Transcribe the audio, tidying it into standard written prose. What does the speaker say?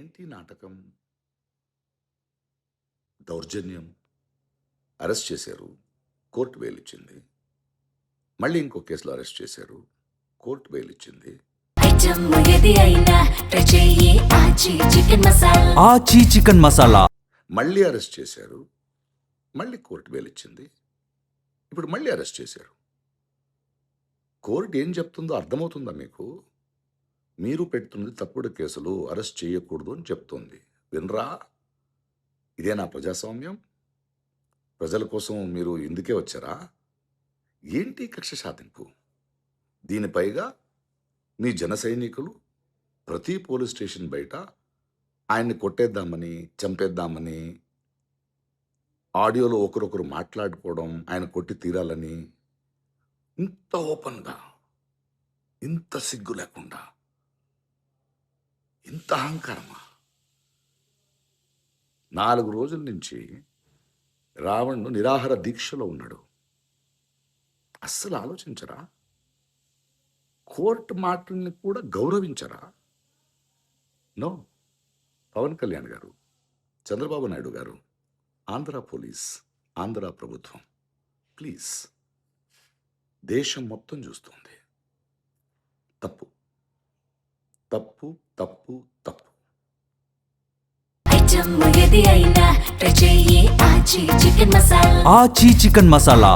ఏంటి నాటకం? దౌర్జన్యం. అరెస్ట్ చేశారు. కోర్టు బెయిల్ ఇచ్చింది. మళ్ళీ ఇంకో కేసులో అరెస్ట్ చేశారు. కోర్టు బెయిల్ ఇచ్చింది. ఆచి చికెన్ మసాలా మళ్ళీ అరెస్ట్ చేశారు. మళ్ళీ కోర్టు బెయిల్ ఇచ్చింది. ఇప్పుడు మళ్ళీ అరెస్ట్ చేశారు. కోర్టు ఏం చెప్తుందో అర్థమవుతుందా మీకు? మీరు పెడుతున్నది తప్పుడు కేసులు, అరెస్ట్ చేయకూడదు అని చెప్తోంది. వినరా? ఇదేనా ప్రజాస్వామ్యం? ప్రజల కోసం మీరు ఇందుకే వచ్చారా? ఏంటి కక్ష సాధింపు? దీనిపైగా మీ జన సైనికులు ప్రతి పోలీస్ స్టేషన్ బయట ఆయన్ని కొట్టేద్దామని, చంపేద్దామని, ఆడియోలో ఒకరొకరు మాట్లాడుకోవడం, ఆయన కొట్టి తీరాలని, ఇంత ఓపెన్గా, ఇంత సిగ్గు లేకుండా, ఇంత అహంకారమా? 4 రోజుల నుంచి రావణ్ను నిరాహార దీక్షలో ఉన్నాడు. అస్సలు ఆలోచించరా? కోర్టు మాటల్ని కూడా గౌరవించరా? నో. పవన్ కళ్యాణ్ గారు, చంద్రబాబు నాయుడు గారు, ఆంధ్ర పోలీస్, ఆంధ్ర ప్రభుత్వం, ప్లీజ్, దేశం మొత్తం చూస్తుంది. తప్పు తప్పు తప్పు తప్పు. ఆచి చికెన్ మసాలా